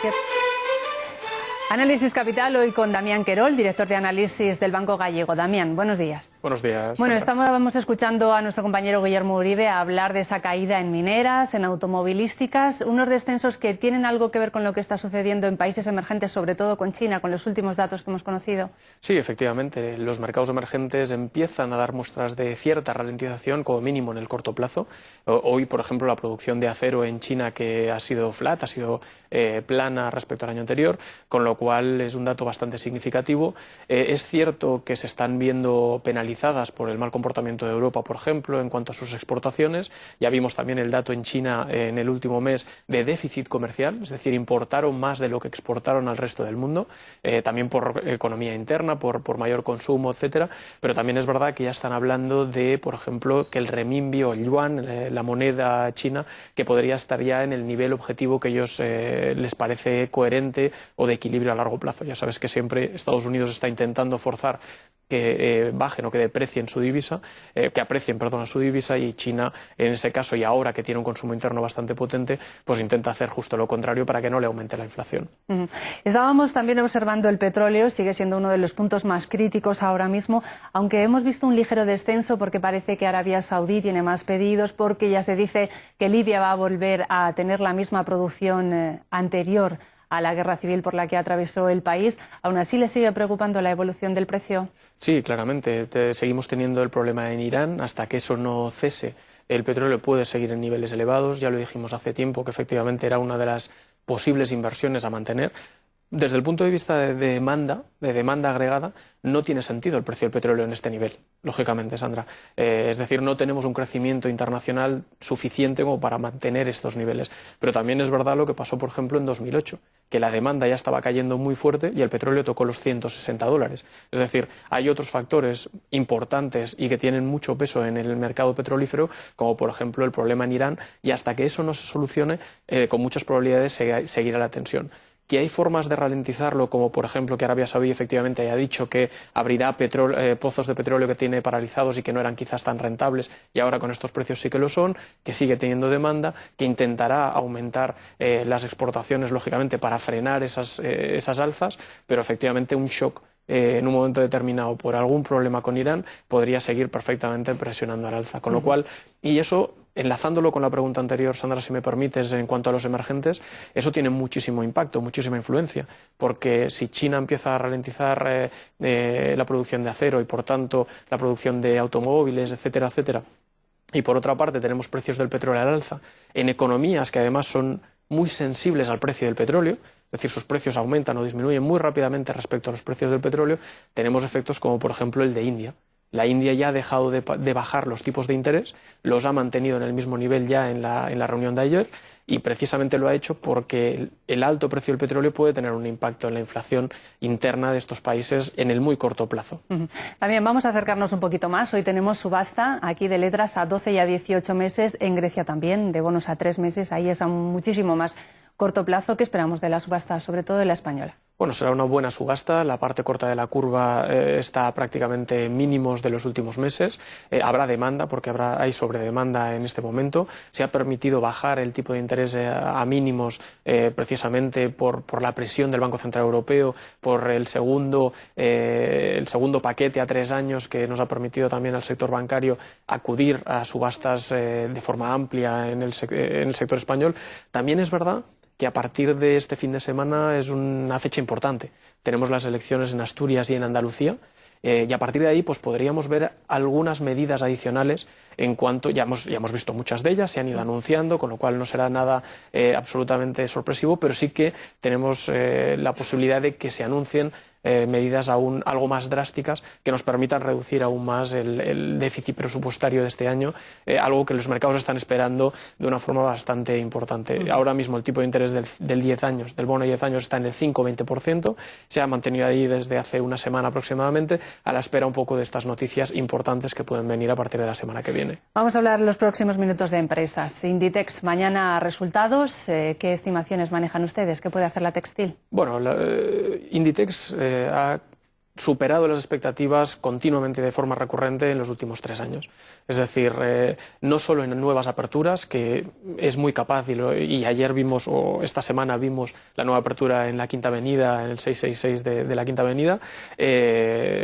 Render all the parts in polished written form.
cualquier... Análisis Capital, hoy con Damián Querol, director de análisis del Banco Gallego. Damián, buenos días. Buenos días. Bueno, estamos escuchando a nuestro compañero Guillermo Uribe hablar de esa caída en mineras, en automovilísticas, unos descensos que tienen algo que ver con lo que está sucediendo en países emergentes, sobre todo con China, con los últimos datos que hemos conocido. Sí, efectivamente, los mercados emergentes empiezan a dar muestras de cierta ralentización, como mínimo en el corto plazo. Hoy, por ejemplo, la producción de acero en China, que ha sido flat, ha sido plana respecto al año anterior, con lo cual es un dato bastante significativo. Es cierto que se están viendo penalizadas por el mal comportamiento de Europa, por ejemplo, en cuanto a sus exportaciones. Ya vimos también el dato en China en el último mes de déficit comercial, es decir, importaron más de lo que exportaron al resto del mundo, también por economía interna, por mayor consumo, etcétera. Pero también es verdad que ya están hablando de, por ejemplo, que el renminbi o el yuan, la moneda china, que podría estar ya en el nivel objetivo que ellos les parece coherente o de equilibrio a largo plazo. Ya sabes que siempre Estados Unidos está intentando forzar que bajen o que deprecien su divisa, que aprecien, perdón, a su divisa, y China, en ese caso, y ahora que tiene un consumo interno bastante potente, pues intenta hacer justo lo contrario para que no le aumente la inflación. Estábamos también observando el petróleo, sigue siendo uno de los puntos más críticos ahora mismo, aunque hemos visto un ligero descenso porque parece que Arabia Saudí tiene más pedidos, porque ya se dice que Libia va a volver a tener la misma producción anterior a la guerra civil por la que atravesó el país. ¿Aún así le sigue preocupando la evolución del precio? Sí, claramente. Seguimos teniendo el problema en Irán. Hasta que eso no cese, el petróleo puede seguir en niveles elevados. Ya lo dijimos hace tiempo que efectivamente era una de las posibles inversiones a mantener. Desde el punto de vista de demanda agregada, no tiene sentido el precio del petróleo en este nivel, lógicamente, Sandra. Es decir, no tenemos un crecimiento internacional suficiente como para mantener estos niveles. Pero también es verdad lo que pasó, por ejemplo, en 2008, que la demanda ya estaba cayendo muy fuerte y el petróleo tocó los $160. Es decir, hay otros factores importantes y que tienen mucho peso en el mercado petrolífero, como por ejemplo el problema en Irán, y hasta que eso no se solucione, con muchas probabilidades seguirá la tensión. Que hay formas de ralentizarlo, como por ejemplo que Arabia Saudí efectivamente haya dicho que abrirá pozos de petróleo que tiene paralizados y que no eran quizás tan rentables, y ahora con estos precios sí que lo son, que sigue teniendo demanda, que intentará aumentar las exportaciones, lógicamente, para frenar esas alzas, pero efectivamente un shock en un momento determinado por algún problema con Irán podría seguir perfectamente presionando al alza. Con lo cual, y eso, enlazándolo con la pregunta anterior, Sandra, si me permites, en cuanto a los emergentes, eso tiene muchísimo impacto, muchísima influencia, porque si China empieza a ralentizar la producción de acero y, por tanto, la producción de automóviles, etcétera, etcétera, y por otra parte tenemos precios del petróleo al alza en economías que además son muy sensibles al precio del petróleo, es decir, sus precios aumentan o disminuyen muy rápidamente respecto a los precios del petróleo, tenemos efectos como, por ejemplo, el de India. La India ya ha dejado de bajar los tipos de interés, los ha mantenido en el mismo nivel ya en la reunión de ayer, y precisamente lo ha hecho porque el alto precio del petróleo puede tener un impacto en la inflación interna de estos países en el muy corto plazo. También vamos a acercarnos un poquito más. Hoy tenemos subasta aquí de letras a 12 y a 18 meses, en Grecia también, de bonos a 3 meses, ahí es a muchísimo más corto plazo. ¿Qué esperamos de la subasta, sobre todo de la española? Bueno, será una buena subasta. La parte corta de la curva está prácticamente en mínimos de los últimos meses. Habrá demanda, porque hay sobredemanda en este momento. Se ha permitido bajar el tipo de interés a mínimos precisamente por la presión del Banco Central Europeo, por el segundo paquete a 3 años que nos ha permitido también al sector bancario acudir a subastas de forma amplia en el sector español. También es verdad que a partir de este fin de semana es una fecha importante. Tenemos las elecciones en Asturias y en Andalucía, y a partir de ahí pues podríamos ver algunas medidas adicionales en cuanto, ya hemos visto muchas de ellas, se han ido anunciando, con lo cual no será nada absolutamente sorpresivo, pero sí que tenemos la posibilidad de que se anuncien medidas aún algo más drásticas que nos permitan reducir aún más el déficit presupuestario de este año, algo que los mercados están esperando de una forma bastante importante. Ahora mismo el tipo de interés del 10 años, del bono de 10 años, está en el 5,20%, se ha mantenido ahí desde hace una semana aproximadamente, a la espera un poco de estas noticias importantes que pueden venir a partir de la semana que viene. Vamos a hablar en los próximos minutos de empresas. Inditex, mañana resultados. ¿Qué estimaciones manejan ustedes? ¿Qué puede hacer la textil? Bueno, Inditex ha superado las expectativas continuamente de forma recurrente en los últimos 3 años. Es decir, no solo en nuevas aperturas, que es muy capaz, y ayer vimos, o esta semana vimos la nueva apertura en la Quinta Avenida, en el 666 de la Quinta Avenida,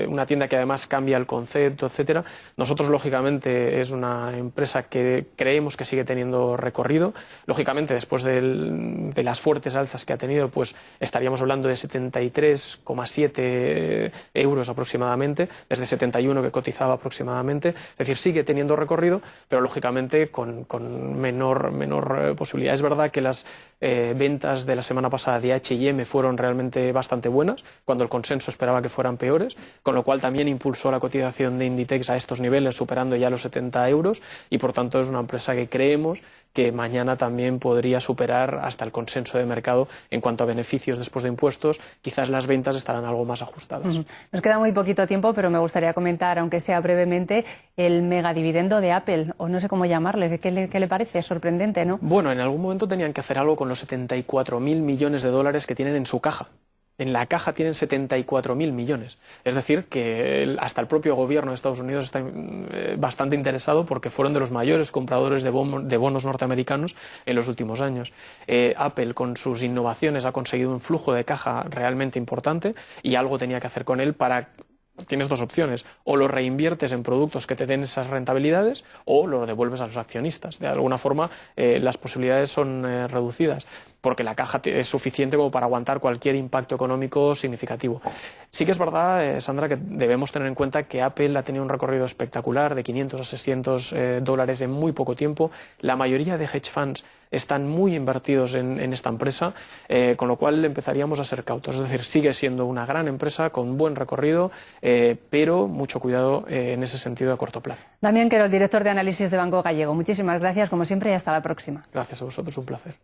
una tienda que además cambia el concepto, etcétera. Nosotros, lógicamente, es una empresa que creemos que sigue teniendo recorrido. Lógicamente, después de las fuertes alzas que ha tenido, pues estaríamos hablando de 73,7 euros aproximadamente, desde 71 que cotizaba aproximadamente. Es decir, sigue teniendo recorrido, pero lógicamente con menor posibilidad. Es verdad que las ventas de la semana pasada de H&M fueron realmente bastante buenas, cuando el consenso esperaba que fueran peores, con lo cual también impulsó la cotización de Inditex a estos niveles, superando ya los 70 euros, y por tanto es una empresa que creemos que mañana también podría superar hasta el consenso de mercado en cuanto a beneficios después de impuestos. Quizás las ventas estarán algo más ajustadas. Nos queda muy poquito tiempo, pero me gustaría comentar, aunque sea brevemente, el megadividendo de Apple, o no sé cómo llamarle. ¿Qué le parece? Es sorprendente, ¿no? Bueno, en algún momento tenían que hacer algo con los 74.000 millones de dólares que tienen en su caja. En la caja tienen 74.000 millones. Es decir, que hasta el propio gobierno de Estados Unidos está bastante interesado, porque fueron de los mayores compradores de bonos norteamericanos en los últimos años. Apple, con sus innovaciones, ha conseguido un flujo de caja realmente importante, y algo tenía que hacer con él para... Tienes dos opciones: o lo reinviertes en productos que te den esas rentabilidades, o lo devuelves a los accionistas. De alguna forma, las posibilidades son reducidas, porque la caja es suficiente como para aguantar cualquier impacto económico significativo. Sí que es verdad, Sandra, que debemos tener en cuenta que Apple ha tenido un recorrido espectacular de 500 a 600 dólares en muy poco tiempo. La mayoría de hedge funds están muy invertidos en esta empresa, con lo cual empezaríamos a ser cautos. Es decir, sigue siendo una gran empresa con buen recorrido, pero mucho cuidado en ese sentido a corto plazo. Damián Quero, el director de análisis de Banco Gallego. Muchísimas gracias, como siempre, y hasta la próxima. Gracias a vosotros, un placer.